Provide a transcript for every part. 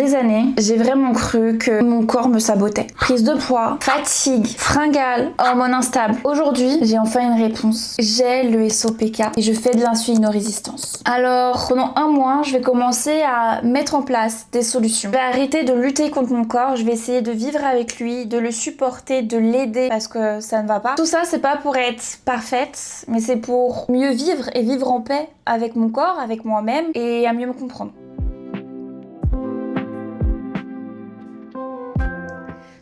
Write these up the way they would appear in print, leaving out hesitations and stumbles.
des années, j'ai vraiment cru que mon corps me sabotait. Prise de poids, fatigue, fringales, hormones instables. Aujourd'hui, j'ai enfin une réponse. J'ai le SOPK et je fais de l'insulinorésistance. Alors, pendant un mois, je vais commencer à mettre en place des solutions. Je vais arrêter de lutter contre mon corps, je vais essayer de vivre avec lui, de le supporter, de l'aider parce que ça ne va pas. Tout ça, c'est pas pour être parfaite, mais c'est pour mieux vivre et vivre en paix avec mon corps, avec moi-même et à mieux me comprendre.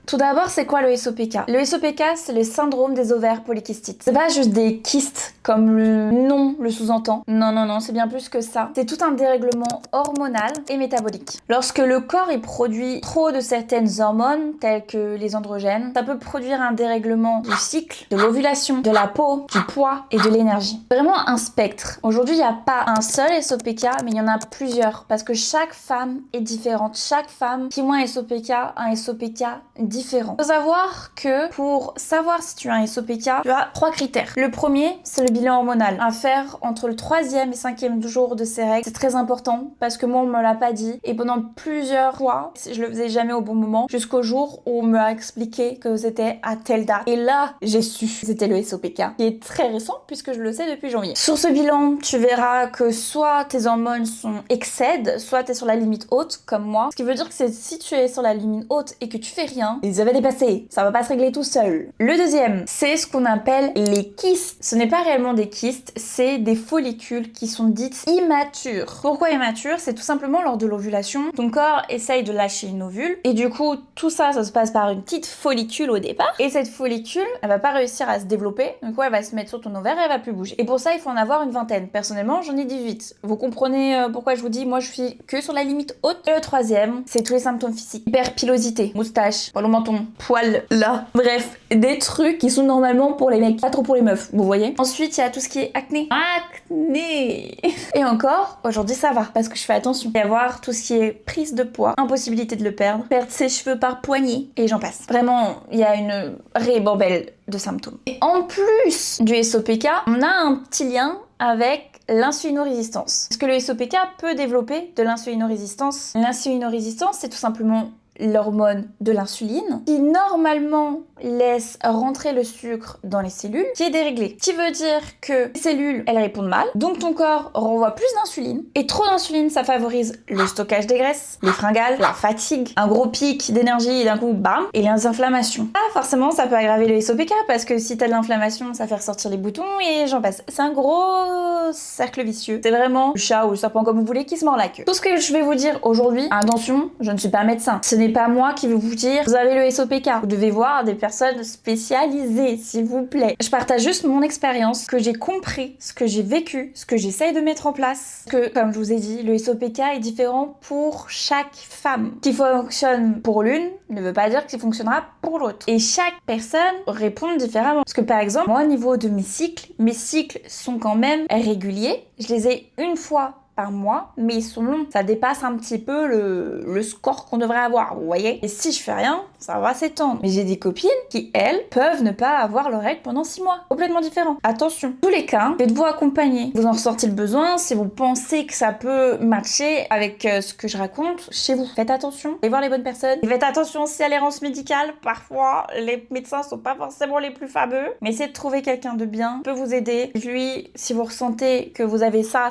Tout d'abord, c'est quoi le SOPK? Le SOPK, c'est le syndrome des ovaires polykystiques. C'est pas juste des kystes, comme le nom le sous-entend. Non, non, non, c'est bien plus que ça. C'est tout un dérèglement hormonal et métabolique. Lorsque le corps il produit trop de certaines hormones, telles que les androgènes, ça peut produire un dérèglement du cycle, de l'ovulation, de la peau, du poids et de l'énergie. Vraiment un spectre. Aujourd'hui, il n'y a pas un seul SOPK, mais il y en a plusieurs, parce que chaque femme est différente. Chaque femme qui voit un SOPK a un SOPK différent. Il faut savoir que pour savoir si tu as un SOPK, tu as 3 critères. Le premier, c'est le bilan hormonal à faire entre le 3e et 5e jour de ses règles. C'est très important parce que moi, on me l'a pas dit. Et pendant plusieurs fois, je le faisais jamais au bon moment, jusqu'au jour où on m'a expliqué que c'était à telle date. Et là, j'ai su que c'était le SOPK, qui est très récent puisque je le sais depuis janvier. Sur ce bilan, tu verras que soit tes hormones excèdent, soit tu es sur la limite haute, comme moi. Ce qui veut dire que si tu es sur la limite haute et que tu fais rien, ils avaient dépassé. Ça va pas se régler tout seul. Le deuxième, c'est ce qu'on appelle les kystes. Ce n'est pas réellement des kystes, c'est des follicules qui sont dites immatures. Pourquoi immatures? C'est tout simplement lors de l'ovulation. Ton corps essaye de lâcher une ovule et du coup, tout ça, ça se passe par une petite follicule au départ. Et cette follicule, elle va pas réussir à se développer. Donc ouais, elle va se mettre sur ton ovaire et elle va plus bouger. Et pour ça, il faut en avoir une vingtaine. Personnellement, j'en ai 18. Vous comprenez pourquoi je vous dis, moi je suis que sur la limite haute. Et le troisième, c'est tous les symptômes physiques. Hyperpilosité, moustache, poil au menton, poil là. Bref, des trucs qui sont normalement pour les mecs, pas trop pour les meufs, vous voyez. Ensuite, il y a tout ce qui est acné. Acné. Et encore, aujourd'hui ça va, parce que je fais attention. Il va y avoir tout ce qui est prise de poids, impossibilité de le perdre, perdre ses cheveux par poignée, et j'en passe. Vraiment, il y a une ribambelle de symptômes. Et en plus du SOPK, on a un petit lien avec l'insulinorésistance. Est-ce que le SOPK peut développer de l'insulinorésistance? L'insulinorésistance, c'est tout simplement l'hormone de l'insuline qui normalement laisse rentrer le sucre dans les cellules qui est déréglée. Ce qui veut dire que les cellules, elles répondent mal, donc ton corps renvoie plus d'insuline et trop d'insuline, ça favorise le stockage des graisses, les fringales, la fatigue, un gros pic d'énergie et d'un coup bam, et les inflammations. Ah, forcément ça peut aggraver le SOPK parce que si t'as de l'inflammation, ça fait ressortir les boutons et j'en passe. C'est un gros cercle vicieux. C'est vraiment le chat ou le serpent comme vous voulez qui se mord la queue. Tout ce que je vais vous dire aujourd'hui, attention, je ne suis pas médecin. Ce n'est pas moi qui vais vous dire vous avez le SOPK. Vous devez voir des personnes spécialisées, s'il vous plaît. Je partage juste mon expérience, ce que j'ai compris, ce que j'ai vécu, ce que j'essaye de mettre en place. Que, comme je vous ai dit, le SOPK est différent pour chaque femme. Ce qui fonctionne pour l'une ne veut pas dire qu'il fonctionnera pour l'autre. Et chaque personne répond différemment. Parce que par exemple, moi au niveau de mes cycles sont quand même réguliers. Je les ai une fois par mois, mais ils sont longs. Ça dépasse un petit peu le score qu'on devrait avoir, vous voyez. Et si je fais rien, ça va s'étendre. Mais j'ai des copines qui, elles, peuvent ne pas avoir leurs règles pendant 6 mois. Complètement différent. Attention. Tous les cas, faites-vous accompagner. Vous en ressentez le besoin si vous pensez que ça peut matcher avec ce que je raconte chez vous. Faites attention. Allez voir les bonnes personnes. Et faites attention aussi à l'errance médicale. Parfois, les médecins sont pas forcément les plus fameux. Mais essayez de trouver quelqu'un de bien, peut vous aider. Lui, si vous ressentez que vous avez ça,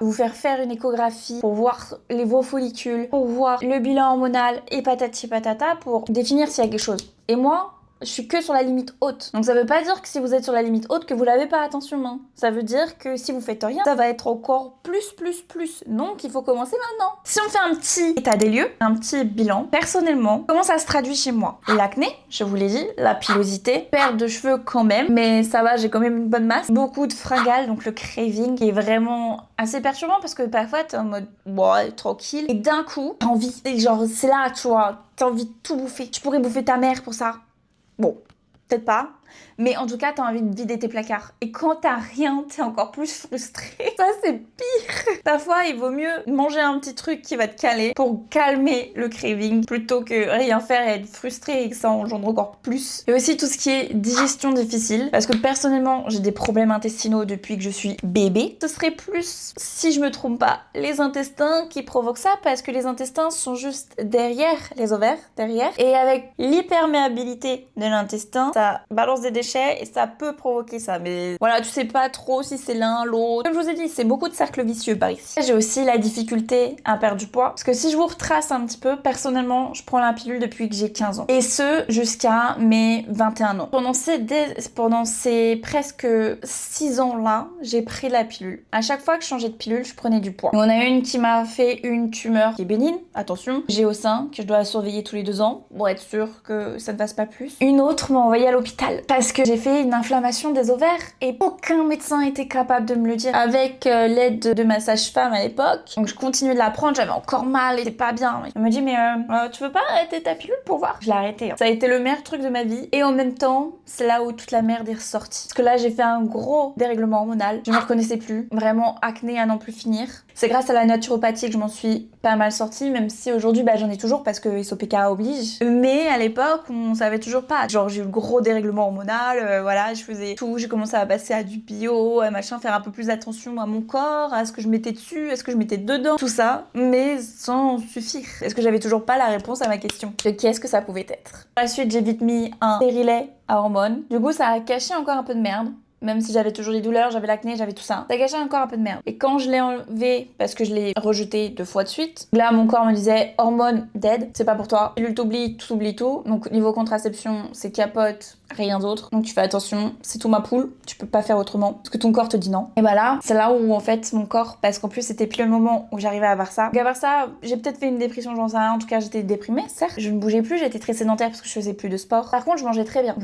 vous faire une échographie pour voir vos follicules, pour voir le bilan hormonal et patati patata pour définir s'il y a quelque chose. Et moi, je suis que sur la limite haute. Donc ça veut pas dire que si vous êtes sur la limite haute que vous l'avez pas, attention, hein. Ça veut dire que si vous faites rien, ça va être encore plus. Donc il faut commencer maintenant. Si on fait un petit état des lieux, un petit bilan, personnellement, comment ça se traduit chez moi? L'acné, je vous l'ai dit, la pilosité, perte de cheveux quand même, mais ça va, j'ai quand même une bonne masse. Beaucoup de fringales, donc le craving qui est vraiment assez perturbant parce que parfois t'es en mode ouais, tranquille et d'un coup t'as envie, et genre c'est là, tu vois, t'as envie de tout bouffer. Tu pourrais bouffer ta mère pour ça. Bon, peut-être pas. Mais en tout cas, t'as envie de vider tes placards. Et quand t'as rien, t'es encore plus frustré. Ça, c'est pire. Parfois, il vaut mieux manger un petit truc qui va te caler pour calmer le craving plutôt que rien faire et être frustré et que ça engendre encore plus. Et aussi tout ce qui est digestion difficile. Parce que personnellement, j'ai des problèmes intestinaux depuis que je suis bébé. Ce serait plus, si je me trompe pas, les intestins qui provoquent ça parce que les intestins sont juste derrière les ovaires, derrière. Et avec l'hyperméabilité de l'intestin, ça balance des déchets et ça peut provoquer ça. Mais voilà, tu sais pas trop si c'est l'un, l'autre. Comme je vous ai dit, c'est beaucoup de cercles vicieux par ici. J'ai aussi la difficulté à perdre du poids. Parce que si je vous retrace un petit peu, personnellement, je prends la pilule depuis que j'ai 15 ans. Et ce, jusqu'à mes 21 ans. Pendant ces presque 6 ans-là, j'ai pris la pilule. À chaque fois que je changeais de pilule, je prenais du poids. Et on a une qui m'a fait une tumeur qui est bénigne, attention. J'ai au sein, que je dois surveiller tous les 2 ans pour être sûre que ça ne fasse pas plus. Une autre m'a envoyée à l'hôpital parce que j'ai fait une inflammation des ovaires et aucun médecin était capable de me le dire. Avec l'aide de ma sage-femme à l'époque, donc je continuais de la prendre, j'avais encore mal et c'était pas bien. Elle me dit mais tu veux pas arrêter ta pilule pour voir? Je l'ai arrêté. Ça a été le meilleur truc de ma vie et en même temps, c'est là où toute la merde est ressortie. Parce que là, j'ai fait un gros dérèglement hormonal. Je me reconnaissais plus. Vraiment acné à n'en plus finir. C'est grâce à la naturopathie que je m'en suis pas mal sortie, même si aujourd'hui j'en ai toujours parce que SOPK oblige. Mais à l'époque, on savait toujours pas. Genre j'ai eu le gros dérèglement hormonal, voilà, je faisais tout, j'ai commencé à passer à du bio, à machin, faire un peu plus attention à mon corps, à ce que je mettais dessus, à ce que je mettais dedans, tout ça, mais sans suffire. Est-ce que j'avais toujours pas la réponse à ma question de qu'est-ce que ça pouvait être. Par la suite, j'ai vite mis un stérilet à hormones. Du coup, ça a caché encore un peu de merde. Même si j'avais toujours des douleurs, j'avais l'acné, j'avais tout ça. Ça gâchait encore un peu de merde. Et quand je l'ai enlevé, parce que je l'ai rejeté 2 fois de suite, là mon corps me disait hormones dead, c'est pas pour toi. Pilule t'oublie tout. Donc niveau contraception, c'est capote, rien d'autre. Donc tu fais attention, c'est tout ma poule, tu peux pas faire autrement. Parce que ton corps te dit non. Et bah là, c'est là où en fait mon corps, parce qu'en plus c'était plus le moment où j'arrivais à avoir ça. Donc à avoir ça, j'ai peut-être fait une dépression, j'en sais rien. En tout cas, j'étais déprimée, certes. Je ne bougeais plus, j'étais très sédentaire parce que je faisais plus de sport. Par contre, je mangeais très bien.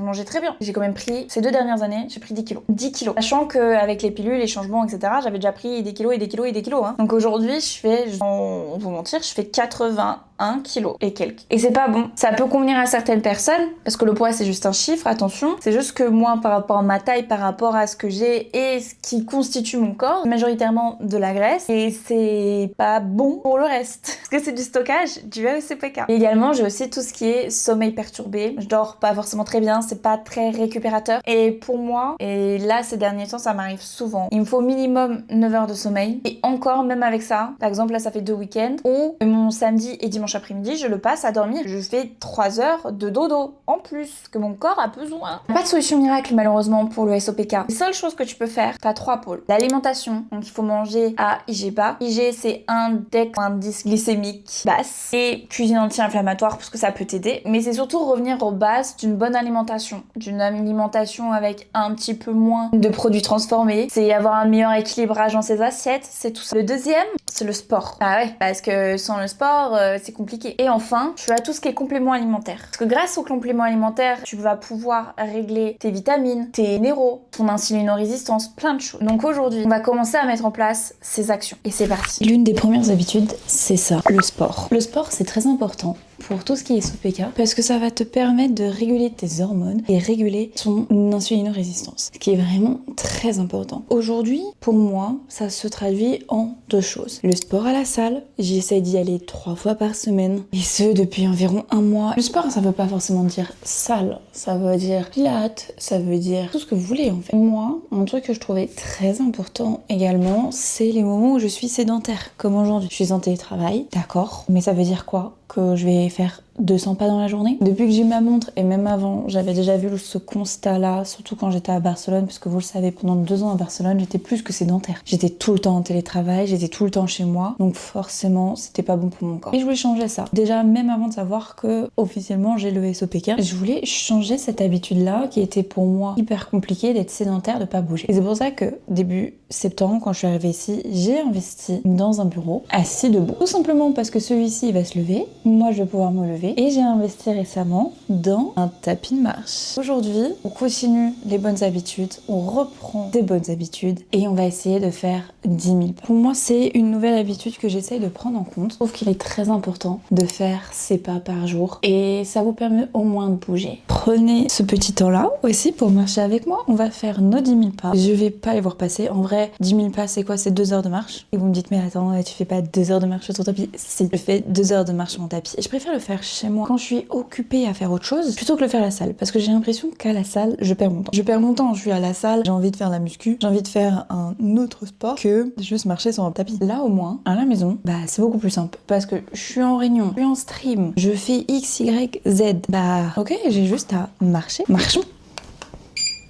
J'ai quand même pris, ces 2 dernières années, j'ai pris 10 kilos. 10 kilos. Sachant qu'avec les pilules, les changements, etc., j'avais déjà pris des kilos et des kilos et des kilos. Hein. Donc aujourd'hui, je fais, sans vous mentir, je fais 81 kilos et quelques. Et c'est pas bon. Ça peut convenir à certaines personnes, parce que le poids, c'est juste un chiffre, attention. C'est juste que moi, par rapport à ma taille, par rapport à ce que j'ai et ce qui constitue mon corps, majoritairement de la graisse, et c'est pas bon pour le reste. Parce que c'est du stockage du SOPK. Et également, j'ai aussi tout ce qui est sommeil perturbé. Je dors pas forcément très bien, c'est pas très récupérateur. Et pour moi, et là, ces derniers temps, ça m'arrive souvent. Il me faut minimum 9 heures de sommeil. Et encore, même avec ça, par exemple, là, ça fait 2 week-ends où mon samedi et dimanche après-midi, je le passe à dormir. Je fais 3 heures de dodo en plus que mon corps a besoin. Pas de solution miracle, malheureusement, pour le SOPK. Les seules choses que tu peux faire, t'as 3 pôles. L'alimentation, donc il faut manger à IG bas. IG, c'est indice glycémique basse. Et cuisine anti-inflammatoire, parce que ça peut t'aider. Mais c'est surtout revenir aux bases d'une bonne alimentation. D'une alimentation avec un petit peu moins de produits transformés, c'est avoir un meilleur équilibrage dans ses assiettes, c'est tout ça. Le deuxième, c'est le sport. Ah ouais, parce que sans le sport, c'est compliqué. Et enfin, tu as tout ce qui est complément alimentaire. Parce que grâce aux compléments alimentaires, tu vas pouvoir régler tes vitamines, tes minéraux, ton insulinorésistance, plein de choses. Donc aujourd'hui, on va commencer à mettre en place ces actions. Et c'est parti. L'une des premières habitudes, c'est ça, le sport. Le sport, c'est très important pour tout ce qui est SOPK parce que ça va te permettre de réguler tes hormones et réguler ton insulinorésistance, ce qui est vraiment très important. Aujourd'hui, pour moi, ça se traduit en 2 choses. Le sport à la salle, j'essaie d'y aller 3 fois par semaine et ce depuis environ 1 mois. Le sport, ça veut pas forcément dire salle, ça veut dire pilates, ça veut dire tout ce que vous voulez en fait. Moi, un truc que je trouvais très important également, c'est les moments où je suis sédentaire, comme aujourd'hui. Je suis en télétravail, d'accord, mais ça veut dire quoi? Que je vais faire 200 pas dans la journée. Depuis que j'ai ma montre et même avant, j'avais déjà vu ce constat-là, surtout quand j'étais à Barcelone, parce que vous le savez, pendant 2 ans à Barcelone, j'étais plus que sédentaire. J'étais tout le temps en télétravail, j'étais tout le temps chez moi, donc forcément, c'était pas bon pour mon corps. Et je voulais changer ça. Déjà, même avant de savoir que officiellement j'ai le SOPK, je voulais changer cette habitude-là qui était pour moi hyper compliquée d'être sédentaire, de pas bouger. Et c'est pour ça que début septembre, quand je suis arrivée ici, j'ai investi dans un bureau assis debout. Tout simplement parce que celui-ci va se lever, moi je vais pouvoir me lever. Et j'ai investi récemment dans un tapis de marche. Aujourd'hui, on continue les bonnes habitudes, on reprend des bonnes habitudes et on va essayer de faire 10 000 pas. Pour moi, c'est une nouvelle habitude que j'essaye de prendre en compte. Je trouve qu'il est très important de faire ces pas par jour et ça vous permet au moins de bouger. prenez ce petit temps-là aussi pour marcher avec moi. On va faire nos 10 000 pas. Je vais pas les voir passer. En vrai, 10 000 pas, c'est quoi? C'est 2 heures de marche. Et vous me dites, mais attends, tu fais pas 2 heures de marche sur ton tapis? Si, je fais 2 heures de marche sur mon tapis. Et je préfère le faire chez moi quand je suis occupée à faire autre chose plutôt que le faire à la salle. Parce que j'ai l'impression qu'à la salle, je perds mon temps. Je perds mon temps. Je suis à la salle, j'ai envie de faire de la muscu, j'ai envie de faire un autre sport que juste marcher sur un tapis. Là, au moins, à la maison, bah, c'est beaucoup plus simple. Parce que je suis en réunion, je suis en stream, je fais X, Y, Z. Bah, ok, j'ai juste à marcher. Marchons.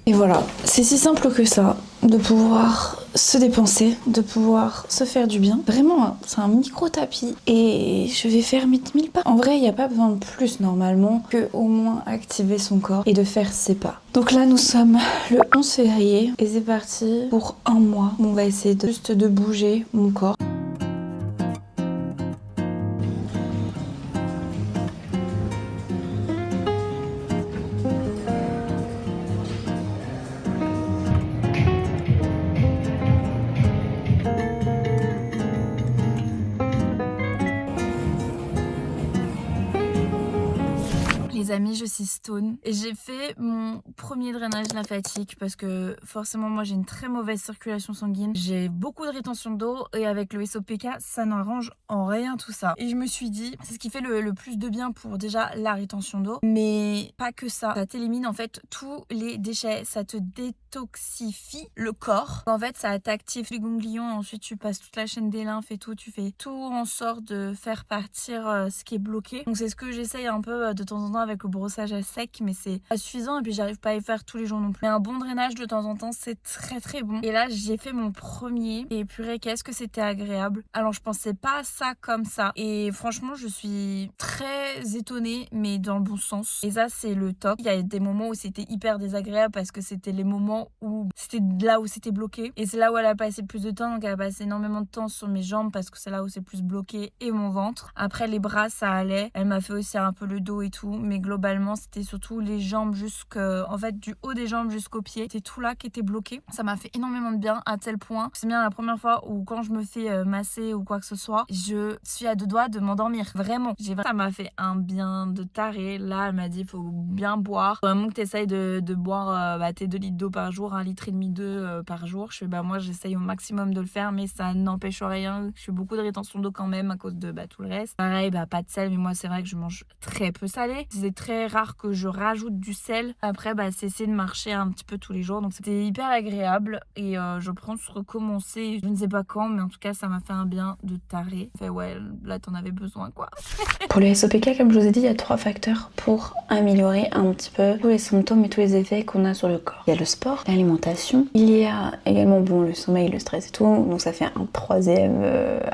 Et voilà, c'est si simple que ça, de pouvoir se dépenser, de pouvoir se faire du bien. Vraiment, c'est un micro tapis et je vais faire mes 10 000 pas. En vrai, il n'y a pas besoin de plus normalement que au moins activer son corps et de faire ses pas. Donc là, nous sommes le 11 février et c'est parti pour un mois. On va essayer juste de bouger mon corps. Les amis, je suis stone et j'ai fait mon premier drainage lymphatique parce que forcément moi j'ai une très mauvaise circulation sanguine, j'ai beaucoup de rétention d'eau et avec le SOPK ça n'arrange en rien tout ça. Et je me suis dit c'est ce qui fait le plus de bien pour déjà la rétention d'eau, mais pas que ça t'élimine en fait tous les déchets, ça te détoxifie le corps. En fait ça t'active les ganglions, ensuite tu passes toute la chaîne des lymphes et tout, tu fais tout en sorte de faire partir ce qui est bloqué. Donc c'est ce que j'essaye un peu de temps en temps avec le brossage à sec, mais c'est pas suffisant et puis j'arrive pas à y faire tous les jours non plus. Mais un bon drainage de temps en temps c'est très très bon. Et là j'ai fait mon premier et purée qu'est-ce que c'était agréable. Alors je pensais pas à ça comme ça et franchement je suis très étonnée mais dans le bon sens. Et ça c'est le top. Il y a des moments où c'était hyper désagréable parce que c'était les moments où c'était là où c'était bloqué et c'est là où elle a passé plus de temps, donc elle a passé énormément de temps sur mes jambes parce que c'est là où c'est plus bloqué et mon ventre. Après les bras ça allait, elle m'a fait aussi un peu le dos et tout, mais globalement c'était surtout les jambes en fait du haut des jambes jusqu'aux pieds, c'était tout là qui était bloqué. Ça m'a fait énormément de bien à tel point, c'est bien la première fois où quand je me fais masser ou quoi que ce soit, je suis à deux doigts de m'endormir, vraiment. Ça m'a fait un bien de taré. Là elle m'a dit il faut bien boire, vraiment que t'essayes de boire tes 2 litres d'eau par jour, 1,5 litre d'eau par jour. Je fais moi j'essaye au maximum de le faire mais ça n'empêche rien, je fais beaucoup de rétention d'eau quand même à cause de tout le reste. Pareil pas de sel, mais moi c'est vrai que je mange très peu salé, c'est très rare que je rajoute du sel. Après c'est essayer de marcher un petit peu tous les jours, donc c'était hyper agréable et je pense recommencer, je ne sais pas quand, mais en tout cas ça m'a fait un bien de taré. Ouais, là t'en avais besoin quoi. Pour le SOPK, comme je vous ai dit, il y a 3 facteurs pour améliorer un petit peu tous les symptômes et tous les effets qu'on a sur le corps. Il y a le sport, l'alimentation, il y a également le sommeil, le stress et tout, donc ça fait un troisième,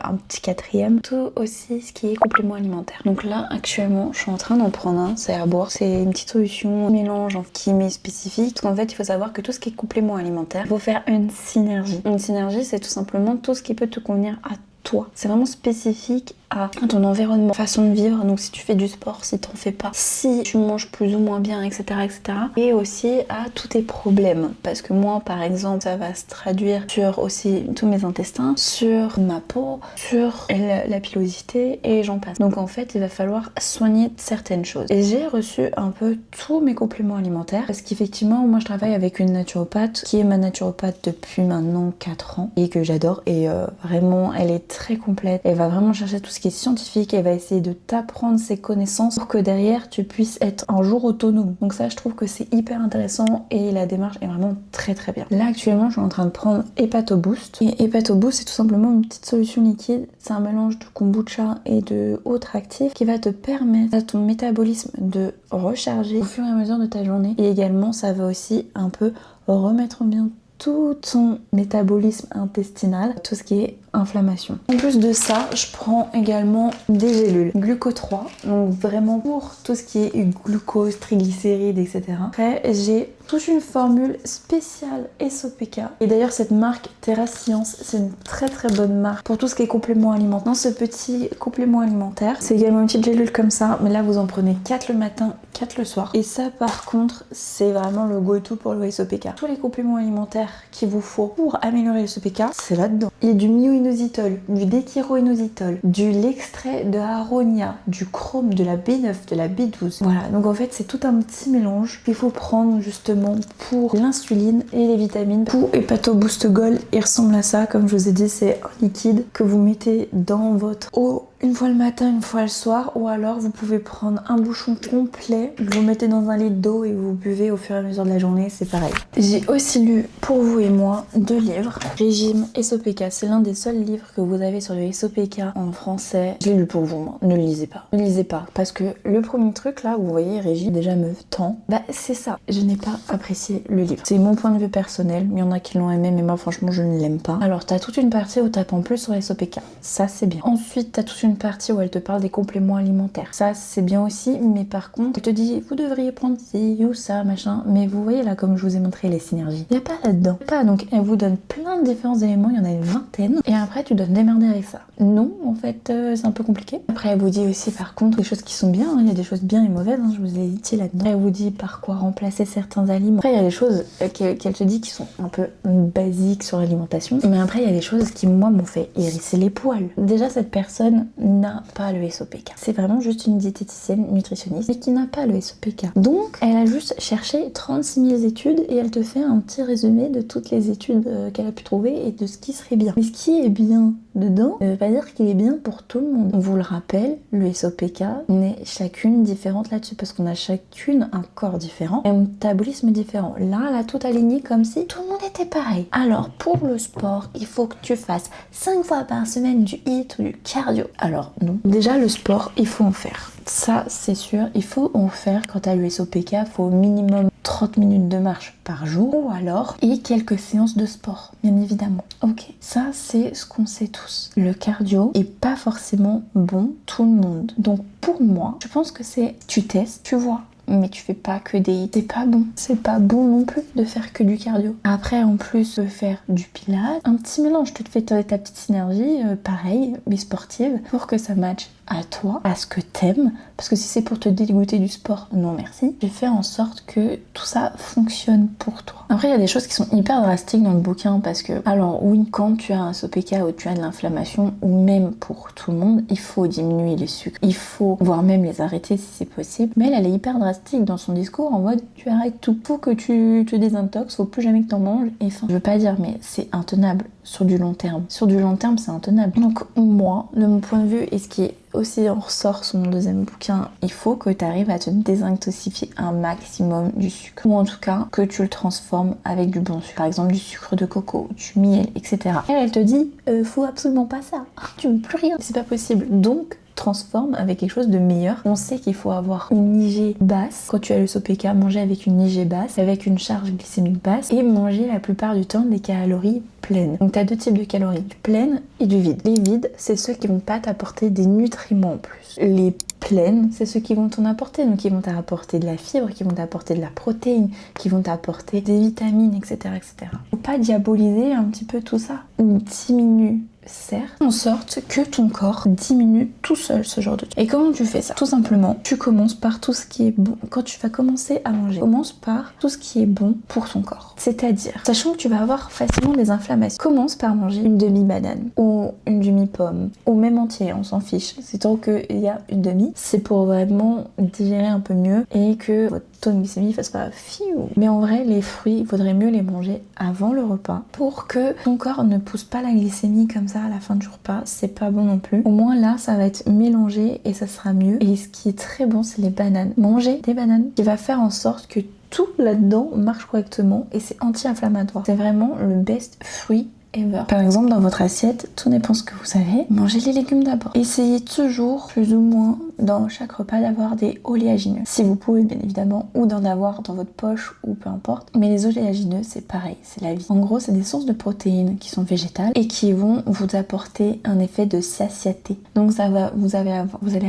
un petit quatrième. Tout aussi ce qui est complément alimentaire. Donc là actuellement je suis en train d'en prendre un, c'est à boire, c'est une petite solution mélange en chimie spécifique. En fait il faut savoir que tout ce qui est complément alimentaire, il faut faire une synergie. Une synergie c'est tout simplement tout ce qui peut te convenir à toi. C'est vraiment spécifique à ton environnement, façon de vivre, donc si tu fais du sport, si t'en fais pas, si tu manges plus ou moins bien, etc. etc. Et aussi à tous tes problèmes, parce que moi par exemple ça va se traduire sur aussi tous mes intestins, sur ma peau, sur la pilosité et j'en passe. Donc en fait il va falloir soigner certaines choses. Et j'ai reçu un peu tous mes compléments alimentaires, parce qu'effectivement moi je travaille avec une naturopathe qui est ma naturopathe depuis maintenant 4 ans et que j'adore et vraiment elle est très complète, elle va vraiment chercher tout ce qui est scientifique, elle va essayer de t'apprendre ses connaissances pour que derrière tu puisses être un jour autonome. Donc ça je trouve que c'est hyper intéressant et la démarche est vraiment très très bien. Là actuellement je suis en train de prendre HepatoBoost et HepatoBoost c'est tout simplement une petite solution liquide, c'est un mélange de kombucha et de autres actifs qui va te permettre à ton métabolisme de recharger au fur et à mesure de ta journée et également ça va aussi un peu remettre en bien tout ton métabolisme intestinal, tout ce qui est inflammation. En plus de ça, je prends également des gélules Gluco 3, donc vraiment pour tout ce qui est glucose, triglycérides, etc. Après, j'ai toute une formule spéciale SOPK. Et d'ailleurs, cette marque Terra Science, c'est une très très bonne marque pour tout ce qui est complément alimentaire. Dans ce petit complément alimentaire, c'est également une petite gélule comme ça, mais là vous en prenez 4 le matin, 4 le soir. Et ça par contre, c'est vraiment le go-to pour le SOPK. Tous les compléments alimentaires qu'il vous faut pour améliorer le SOPK, c'est là-dedans. Il y a du myo inositol, du déchiroinositol, du l'extrait de aronia, du chrome, de la B9, de la B12. Voilà, donc en fait c'est tout un petit mélange qu'il faut prendre justement pour l'insuline et les vitamines. Pour Hepato Boost Gold, il ressemble à ça, comme je vous ai dit, c'est un liquide que vous mettez dans votre eau une fois le matin, une fois le soir, ou alors vous pouvez prendre un bouchon complet, vous le mettez dans un litre d'eau et vous buvez au fur et à mesure de la journée, c'est pareil. J'ai aussi lu pour vous et moi 2 livres. Régime SOPK, c'est l'un des seuls livres que vous avez sur le SOPK en français. Je l'ai lu pour vous, moi. Ne le lisez pas. Ne le lisez pas, parce que le premier truc là, vous voyez, régime déjà me tend. Bah c'est ça, je n'ai pas apprécié le livre. C'est mon point de vue personnel, il y en a qui l'ont aimé, mais moi franchement je ne l'aime pas. Alors t'as toute une partie où t'apprends plus sur SOPK, ça c'est bien. Ensuite t'as toute une partie où elle te parle des compléments alimentaires, ça c'est bien aussi, mais par contre elle te dit vous devriez prendre ci ou ça machin, mais vous voyez là comme je vous ai montré les synergies, il n'y a pas là-dedans, pas, donc elle vous donne plein de différents éléments, il y en a une vingtaine, et après tu dois te démerder avec ça. Non, en fait c'est un peu compliqué. Après elle vous dit aussi par contre des choses qui sont bien, il y a des choses bien et mauvaises, je vous ai dit là-dedans. Elle vous dit par quoi remplacer certains aliments. Après il y a des choses qu'elle te dit qui sont un peu basiques sur l'alimentation, mais après il y a des choses qui moi m'ont fait hérisser les poils. Déjà cette personne n'a pas le SOPK. C'est vraiment juste une diététicienne nutritionniste mais qui n'a pas le SOPK. Donc elle a juste cherché 36 000 études et elle te fait un petit résumé de toutes les études qu'elle a pu trouver et de ce qui serait bien. Mais ce qui est bien dedans ne veut pas dire qu'il est bien pour tout le monde. On vous le rappelle, le SOPK, on est chacune différente là-dessus parce qu'on a chacune un corps différent et un métabolisme différent. Là, elle a tout aligné comme si tout le monde était pareil. Alors pour le sport, il faut que tu fasses 5 fois par semaine du HIIT ou du cardio. Alors non. Déjà le sport, il faut en faire. Ça c'est sûr, il faut en faire. Quand tu as le SOPK, il faut au minimum 30 minutes de marche par jour ou alors et quelques séances de sport, bien évidemment. Ok, ça c'est ce qu'on sait tous. Le cardio est pas forcément bon tout le monde. Donc pour moi, je pense que c'est tu testes, tu vois. Mais tu fais pas que des hits, c'est pas bon. C'est pas bon non plus de faire que du cardio. Après, en plus de faire du pilates, un petit mélange. Tu te fais ta petite synergie, pareil, mais sportive, pour que ça matche à toi, à ce que t'aimes. Parce que si c'est pour te dégoûter du sport, non merci. Je vais faire en sorte que tout ça fonctionne pour toi. Après, il y a des choses qui sont hyper drastiques dans le bouquin parce que, alors oui, quand tu as un SOPK ou tu as de l'inflammation, ou même pour tout le monde, il faut diminuer les sucres. Il faut, voire même les arrêter si c'est possible. Mais elle est hyper drastique dans son discours en mode tu arrêtes tout. Faut que tu te désintoxes, faut plus jamais que t'en manges. Et enfin, je veux pas dire, mais c'est intenable sur du long terme. Sur du long terme, c'est intenable. Donc moi, de mon point de vue, et ce qui est aussi en ressort sur mon deuxième bouquin, il faut que tu arrives à te désintoxifier un maximum du sucre. Ou en tout cas, que tu le transformes avec du bon sucre. Par exemple, du sucre de coco, du miel, etc. Elle te dit, faut absolument pas ça. Tu veux plus rien. C'est pas possible. Donc, transforme avec quelque chose de meilleur. On sait qu'il faut avoir une IG basse. Quand tu as le SOPK, manger avec une IG basse, avec une charge glycémique basse et manger la plupart du temps des calories pleines. Donc tu as 2 types de calories, du plein et du vide. Les vides, c'est ceux qui vont pas t'apporter des nutriments en plus. Les pleines, c'est ceux qui vont t'en apporter. Donc ils vont t'apporter de la fibre, qui vont t'apporter de la protéine, qui vont t'apporter des vitamines, etc. etc. Faut pas diaboliser un petit peu tout ça. On diminue certes, en sorte que ton corps diminue tout seul ce genre de truc. Et comment tu fais ça? Tout simplement, tu commences par tout ce qui est bon. Quand tu vas commencer à manger, commence par tout ce qui est bon pour ton corps. C'est-à-dire, sachant que tu vas avoir facilement des inflammations, commence par manger une demi-banane ou une demi-pomme ou même entier, on s'en fiche. C'est tant qu'il y a une demi, c'est pour vraiment digérer un peu mieux et que votre taux de glycémie fasse pas fiou. Mais en vrai, les fruits, il faudrait mieux les manger avant le repas pour que ton corps ne pousse pas la glycémie comme ça à la fin du repas. C'est pas bon non plus. Au moins là, ça va être mélangé et ça sera mieux. Et ce qui est très bon, c'est les bananes. Manger des bananes qui va faire en sorte que tout là-dedans marche correctement et c'est anti-inflammatoire. C'est vraiment le best fruit ever. Par exemple, dans votre assiette, tout dépend ce que vous savez, mangez les légumes d'abord. Essayez toujours, plus ou moins, dans chaque repas, d'avoir des oléagineux. Si vous pouvez, bien évidemment, ou d'en avoir dans votre poche, ou peu importe. Mais les oléagineux, c'est pareil, c'est la vie. En gros, c'est des sources de protéines qui sont végétales et qui vont vous apporter un effet de satiété. Donc ça va, vous allez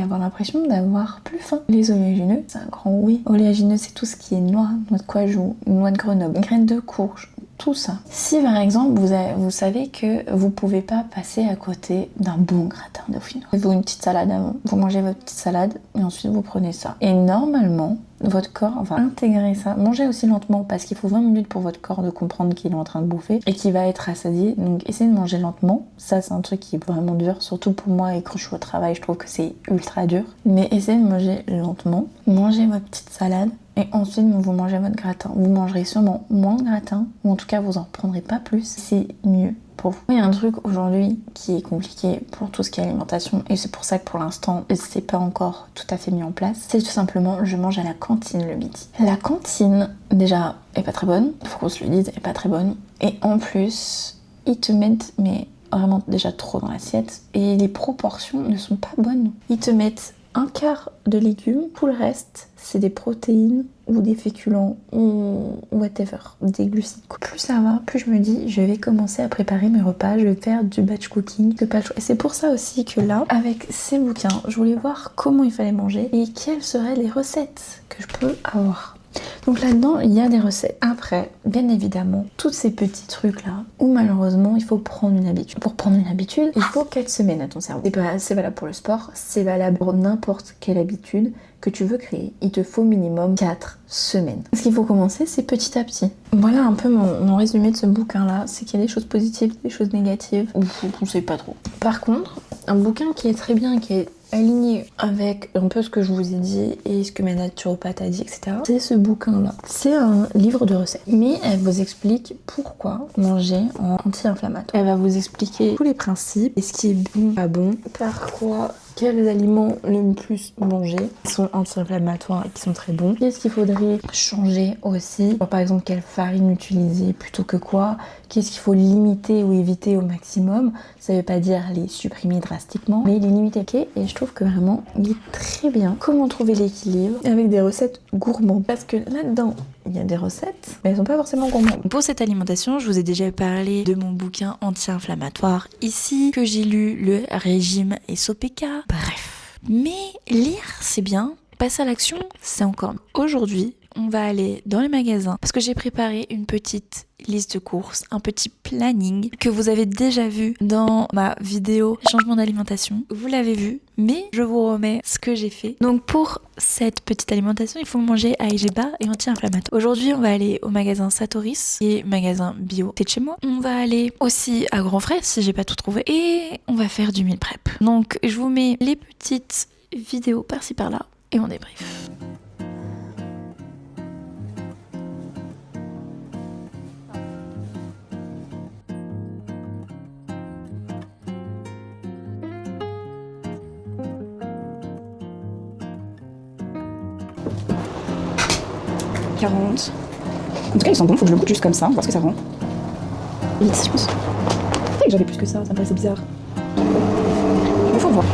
avoir l'impression d'avoir plus faim. Les oléagineux, c'est un grand oui. Oléagineux, c'est tout ce qui est noix de cajou, noix de Grenoble, graines de courge, tout ça. Si par exemple vous savez que vous pouvez pas passer à côté d'un bon gratin dauphinois, vous une petite salade avant, vous mangez votre petite salade et ensuite vous prenez ça. Et normalement, votre corps va intégrer ça. Mangez aussi lentement parce qu'il faut 20 minutes pour votre corps de comprendre qu'il est en train de bouffer et qu'il va être rassasié. Donc essayez de manger lentement. Ça c'est un truc qui est vraiment dur, surtout pour moi et quand je suis au travail, je trouve que c'est ultra dur. Mais essayez de manger lentement. Mangez votre petite salade. Et ensuite, vous mangez votre gratin. Vous mangerez sûrement moins de gratin, ou en tout cas, vous en prendrez pas plus. C'est mieux pour vous. Il y a un truc aujourd'hui qui est compliqué pour tout ce qui est alimentation, et c'est pour ça que pour l'instant, c'est pas encore tout à fait mis en place. C'est tout simplement, je mange à la cantine le midi. La cantine, déjà, est pas très bonne. Il faut qu'on se le dise, elle est pas très bonne. Et en plus, ils te mettent, mais vraiment déjà trop dans l'assiette, et les proportions ne sont pas bonnes. Ils te mettent un quart de légumes, tout le reste c'est des protéines ou des féculents ou whatever, des glucides. Plus ça va, plus je me dis je vais commencer à préparer mes repas, je vais faire du batch cooking, et c'est pour ça aussi que là, avec ces bouquins, je voulais voir comment il fallait manger et quelles seraient les recettes que je peux avoir. Donc là-dedans, il y a des recettes. Après, bien évidemment, tous ces petits trucs-là, où malheureusement, il faut prendre une habitude. Pour prendre une habitude, il faut 4 semaines à ton cerveau. C'est valable pour le sport, c'est valable pour n'importe quelle habitude que tu veux créer. Il te faut minimum 4 semaines. Ce qu'il faut commencer, c'est petit à petit. Voilà un peu mon résumé de ce bouquin-là. C'est qu'il y a des choses positives, des choses négatives. On ne sait pas trop. Par contre, un bouquin qui est très bien, qui est aligné avec un peu ce que je vous ai dit et ce que ma naturopathe a dit, etc. C'est ce bouquin-là. C'est un livre de recettes. Mais elle vous explique pourquoi manger en anti-inflammatoire. Elle va vous expliquer tous les principes et ce qui est bon, pas bon, par quoi, quels aliments le plus manger qui sont anti-inflammatoires et qui sont très bons. Qu'est-ce qu'il faudrait changer aussi? Par exemple, quelle farine utiliser plutôt que quoi? Qu'est-ce qu'il faut limiter ou éviter au maximum? Ça veut pas dire les supprimer drastiquement, mais les limiter. Okay. Et je trouve que vraiment, il est très bien. Comment trouver l'équilibre avec des recettes gourmandes? Parce que là-dedans, il y a des recettes, mais elles sont pas forcément gourmandes. Pour cette alimentation, je vous ai déjà parlé de mon bouquin anti-inflammatoire ici, que j'ai lu, le régime SOPK. Bref. Mais lire, c'est bien. Passer à l'action, c'est encore mieux. Aujourd'hui, on va aller dans les magasins parce que j'ai préparé une petite liste de courses, un petit planning que vous avez déjà vu dans ma vidéo changement d'alimentation. Vous l'avez vu, mais je vous remets ce que j'ai fait. Donc pour cette petite alimentation, il faut manger à IG bas et anti-inflammatoire. Aujourd'hui, on va aller au magasin Satoris et magasin bio c'est de chez moi. On va aller aussi à Grand Frais si j'ai pas tout trouvé et on va faire du meal prep. Donc je vous mets les petites vidéos par-ci par-là et on débrief. En tout cas, ils sont bons, faut que je le goûte juste comme ça, voir ce que ça rend. Vite, je pense. C'est vrai que j'avais plus que ça me paraissait bizarre. Il faut voir.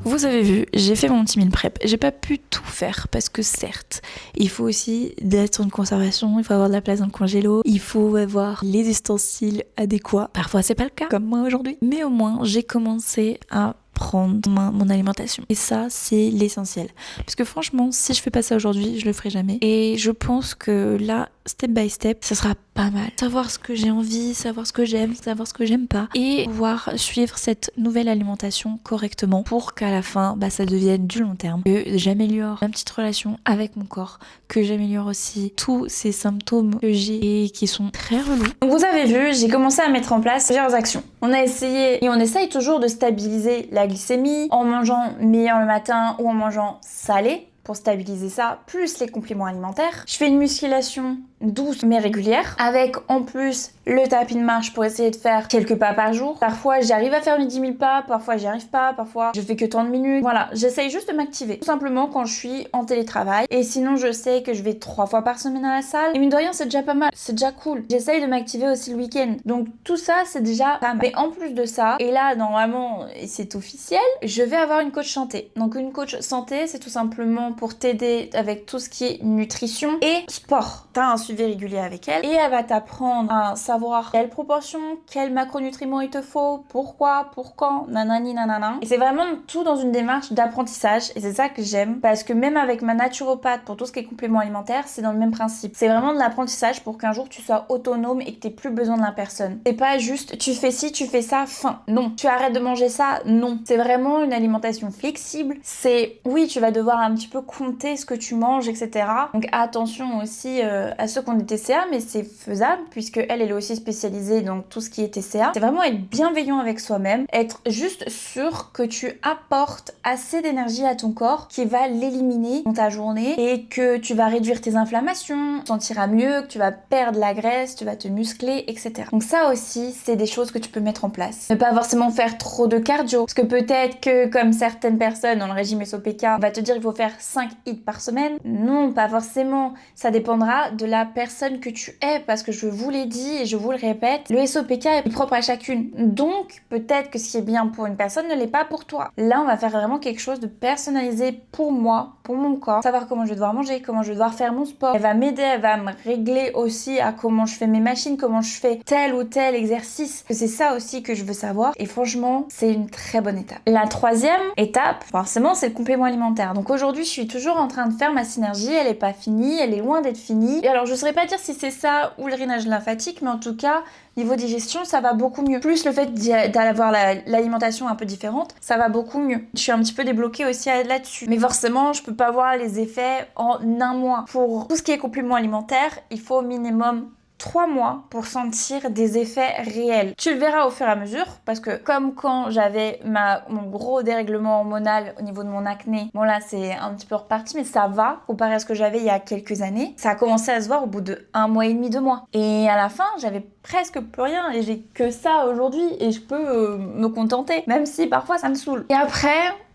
Vous avez vu, j'ai fait mon petit meal prep. J'ai pas pu tout faire parce que certes, il faut aussi d'être en conservation, il faut avoir de la place dans le congélo, il faut avoir les ustensiles adéquats. Parfois c'est pas le cas, comme moi aujourd'hui. Mais au moins, j'ai commencé à prendre mon alimentation. Et ça, c'est l'essentiel. Parce que franchement, si je fais pas ça aujourd'hui, je le ferai jamais. Et je pense que là, step by step, ça sera pas mal. Savoir ce que j'ai envie, savoir ce que j'aime, savoir ce que j'aime pas. Et pouvoir suivre cette nouvelle alimentation correctement pour qu'à la fin, ça devienne du long terme. Que j'améliore ma petite relation avec mon corps. Que j'améliore aussi tous ces symptômes que j'ai et qui sont très relous. Donc vous avez vu, j'ai commencé à mettre en place plusieurs actions. On a essayé et on essaye toujours de stabiliser la glycémie en mangeant meilleur le matin ou en mangeant salé. pour stabiliser ça, plus les compléments alimentaires. Je fais une musculation douce mais régulière, avec en plus le tapis de marche pour essayer de faire quelques pas par jour. Parfois j'arrive à faire mes 10 000 pas, parfois j'y arrive pas, parfois je fais que tant de minutes. Voilà, j'essaye juste de m'activer, tout simplement quand je suis en télétravail. Et sinon je sais que je vais 3 fois par semaine à la salle. Et mine de rien c'est déjà pas mal, c'est déjà cool. J'essaye de m'activer aussi le week-end. Donc tout ça c'est déjà pas mal. Mais en plus de ça, et là normalement et c'est officiel, je vais avoir une coach santé. Donc une coach santé c'est tout simplement pour t'aider avec tout ce qui est nutrition et sport. T'as un suivi régulier avec elle et elle va t'apprendre à savoir quelle proportion, quels macronutriments il te faut, pourquoi, pour quand, nanani nanana. Et c'est vraiment tout dans une démarche d'apprentissage et c'est ça que j'aime parce que même avec ma naturopathe pour tout ce qui est complément alimentaire, c'est dans le même principe. C'est vraiment de l'apprentissage pour qu'un jour tu sois autonome et que t'aies plus besoin de la personne. C'est pas juste tu fais ci, tu fais ça, fin. Non. Tu arrêtes de manger ça, non. C'est vraiment une alimentation flexible. C'est oui, tu vas devoir un petit peu compter ce que tu manges, etc. Donc attention aussi à ceux qui ont des TCA, mais c'est faisable puisque elle est aussi spécialisée dans tout ce qui est TCA. C'est vraiment être bienveillant avec soi-même, être juste sûr que tu apportes assez d'énergie à ton corps qui va l'éliminer dans ta journée et que tu vas réduire tes inflammations, tu te sentiras mieux, que tu vas perdre la graisse, tu vas te muscler, etc. Donc ça aussi, c'est des choses que tu peux mettre en place. Ne pas forcément faire trop de cardio, parce que peut-être que comme certaines personnes dans le régime SOPK, on va te dire il faut faire 5 hits par semaine. Non, pas forcément. Ça dépendra de la personne que tu es, parce que je vous l'ai dit et je vous le répète, le SOPK est propre à chacune. Donc, peut-être que ce qui est bien pour une personne ne l'est pas pour toi. Là, on va faire vraiment quelque chose de personnalisé pour moi, pour mon corps, savoir comment je vais devoir manger, comment je vais devoir faire mon sport. Elle va m'aider, elle va me régler aussi à comment je fais mes machines, comment je fais tel ou tel exercice. C'est ça aussi que je veux savoir. Et franchement, c'est une très bonne étape. La troisième étape, forcément, c'est le complément alimentaire. Donc aujourd'hui, je suis toujours en train de faire ma synergie. Elle est pas finie, elle est loin d'être finie. Et alors, je saurais pas dire si c'est ça ou le drainage lymphatique, mais en tout cas, niveau digestion, ça va beaucoup mieux. Plus le fait d'avoir l'alimentation un peu différente, ça va beaucoup mieux. Je suis un petit peu débloquée aussi là-dessus. Mais forcément, je peux pas voir les effets en un mois. Pour tout ce qui est complément alimentaire, il faut au minimum 3 mois pour sentir des effets réels. Tu le verras au fur et à mesure parce que comme quand j'avais mon gros dérèglement hormonal au niveau de mon acné, bon là c'est un petit peu reparti mais ça va comparé à ce que j'avais il y a quelques années. Ça a commencé à se voir au bout de 1 mois et demi, 2 mois. Et à la fin j'avais presque plus rien et j'ai que ça aujourd'hui et je peux me contenter même si parfois ça me saoule. Et après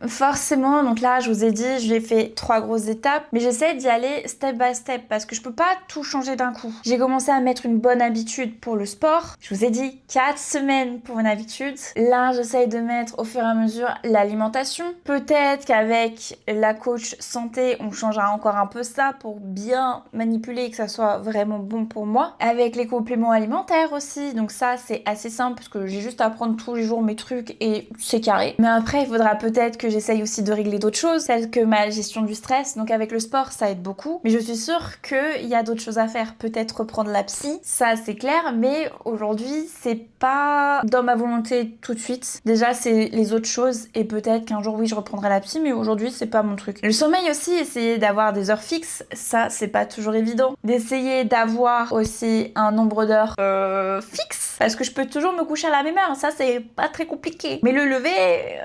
forcément, donc là je vous ai dit j'ai fait 3 grosses étapes mais j'essaie d'y aller step by step parce que je peux pas tout changer d'un coup. J'ai commencé à mettre une bonne habitude pour le sport. Je vous ai dit 4 semaines pour une habitude. Là j'essaye de mettre au fur et à mesure l'alimentation. Peut-être qu'avec la coach santé on changera encore un peu ça pour bien manipuler et que ça soit vraiment bon pour moi. Avec les compléments alimentaires aussi, donc ça c'est assez simple parce que j'ai juste à prendre tous les jours mes trucs et c'est carré. Mais après il faudra peut-être que j'essaye aussi de régler d'autres choses, telles que ma gestion du stress. Donc avec le sport ça aide beaucoup, mais je suis sûre qu'il y a d'autres choses à faire. Peut-être reprendre la psy, ça c'est clair, mais aujourd'hui c'est pas dans ma volonté tout de suite. Déjà c'est les autres choses et peut-être qu'un jour oui je reprendrai la psy, mais aujourd'hui c'est pas mon truc. Le sommeil aussi, essayer d'avoir des heures fixes, ça c'est pas toujours évident. D'essayer d'avoir aussi un nombre d'heures fixe, parce que je peux toujours me coucher à la même heure, ça c'est pas très compliqué. Mais le lever,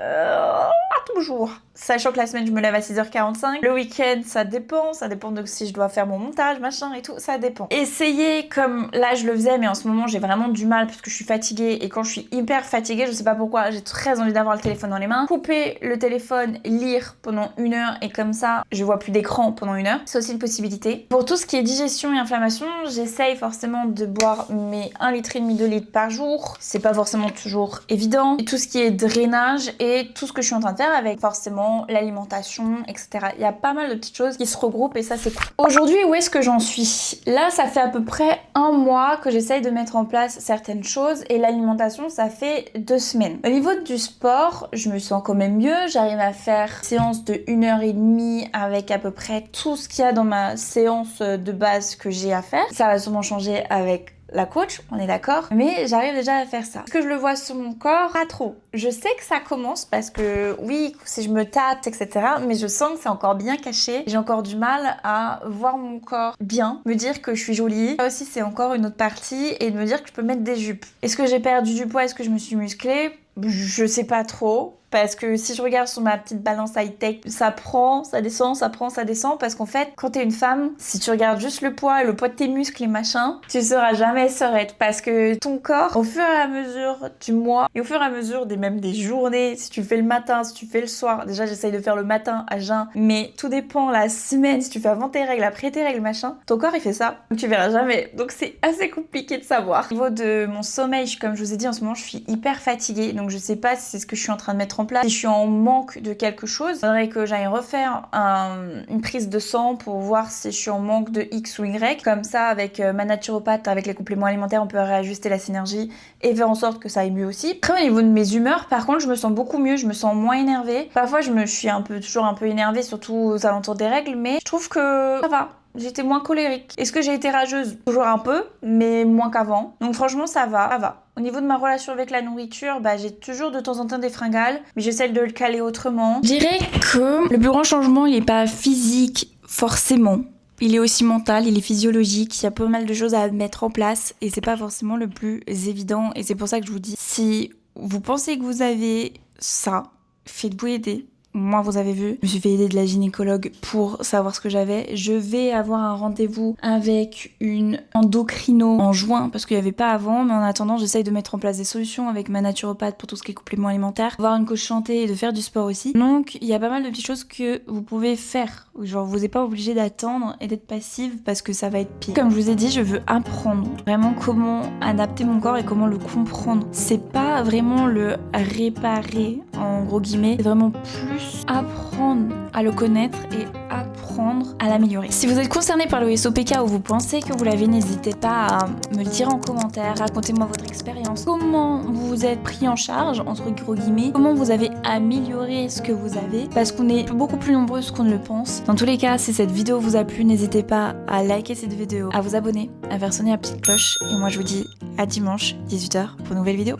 toujours. Sachant que la semaine je me lève à 6h45, le week-end ça dépend de si je dois faire mon montage, machin et tout, ça dépend. Essayer comme là je le faisais, mais en ce moment j'ai vraiment du mal parce que je suis fatiguée et quand je suis hyper fatiguée, je sais pas pourquoi, j'ai très envie d'avoir le téléphone dans les mains. Couper le téléphone, lire pendant 1 heure et comme ça je vois plus d'écran pendant 1 heure, c'est aussi une possibilité. Pour tout ce qui est digestion et inflammation, j'essaye forcément de boire mes 1,5 litre, 2 litres par jour. C'est pas forcément toujours évident. Et tout ce qui est drainage et tout ce que je suis en train de faire avec forcément l'alimentation, etc. Il y a pas mal de petites choses qui se regroupent et ça c'est cool. Aujourd'hui, où est-ce que j'en suis? Là, ça fait à peu près 1 mois que j'essaye de mettre en place certaines choses et l'alimentation, ça fait 2 semaines. Au niveau du sport, je me sens quand même mieux. J'arrive à faire une séance de 1h30 avec à peu près tout ce qu'il y a dans ma séance de base que j'ai à faire. Ça va sûrement changer avec la coach, on est d'accord, mais j'arrive déjà à faire ça. Est-ce que je le vois sur mon corps? Pas trop. Je sais que ça commence parce que oui, si je me tâte, etc., mais je sens que c'est encore bien caché. J'ai encore du mal à voir mon corps bien, me dire que je suis jolie. Ça aussi, c'est encore une autre partie, et de me dire que je peux mettre des jupes. Est-ce que j'ai perdu du poids? Est-ce que je me suis musclée? Je sais pas trop. Parce que si je regarde sur ma petite balance high-tech, ça prend, ça descend, ça prend, ça descend. Parce qu'en fait, quand t'es une femme, si tu regardes juste le poids et le poids de tes muscles et machin, tu seras jamais sereine. Parce que ton corps, au fur et à mesure du mois, et au fur et à mesure même des journées, si tu fais le matin, si tu fais le soir, déjà j'essaye de faire le matin à jeun, mais tout dépend la semaine, si tu fais avant tes règles, après tes règles, machin, ton corps il fait ça. Donc tu verras jamais. Donc c'est assez compliqué de savoir. Au niveau de mon sommeil, comme je vous ai dit, en ce moment je suis hyper fatiguée. Donc je sais pas si c'est ce que je suis en train de mettre en place. Si je suis en manque de quelque chose, il faudrait que j'aille refaire une prise de sang pour voir si je suis en manque de X ou Y. Comme ça, avec ma naturopathe, avec les compléments alimentaires, on peut réajuster la synergie et faire en sorte que ça aille mieux aussi. Après, au niveau de mes humeurs, par contre, je me sens beaucoup mieux, je me sens moins énervée. Parfois, je suis toujours un peu énervée, surtout aux alentours des règles, mais je trouve que ça va. J'étais moins colérique. Est-ce que j'ai été rageuse? Toujours un peu, mais moins qu'avant. Donc franchement, ça va, ça va. Au niveau de ma relation avec la nourriture, j'ai toujours de temps en temps des fringales, mais j'essaie de le caler autrement. Je dirais que le plus grand changement, il n'est pas physique, forcément. Il est aussi mental, il est physiologique, il y a pas mal de choses à mettre en place, et c'est pas forcément le plus évident. Et c'est pour ça que je vous dis, si vous pensez que vous avez ça, faites-vous aider. Moi, vous avez vu, je me suis fait aider de la gynécologue pour savoir ce que j'avais. Je vais avoir un rendez-vous avec une endocrino en juin parce qu'il n'y avait pas avant. Mais en attendant, j'essaye de mettre en place des solutions avec ma naturopathe pour tout ce qui est compléments alimentaires. Avoir une coach santé et de faire du sport aussi. Donc, il y a pas mal de petites choses que vous pouvez faire. Genre, vous n'êtes pas obligé d'attendre et d'être passive parce que ça va être pire. Comme je vous ai dit, je veux apprendre vraiment comment adapter mon corps et comment le comprendre. C'est pas vraiment le réparer, en gros guillemets. C'est vraiment plus apprendre à le connaître et apprendre à l'améliorer. Si vous êtes concerné par le SOPK ou vous pensez que vous l'avez, n'hésitez pas à me le dire en commentaire, racontez-moi votre expérience, comment vous vous êtes pris en charge, entre gros guillemets, comment vous avez amélioré ce que vous avez, parce qu'on est beaucoup plus nombreuses qu'on ne le pense. Dans tous les cas, si cette vidéo vous a plu, n'hésitez pas à liker cette vidéo, à vous abonner, à faire sonner la petite cloche, et moi je vous dis à dimanche, 18h, pour une nouvelle vidéo.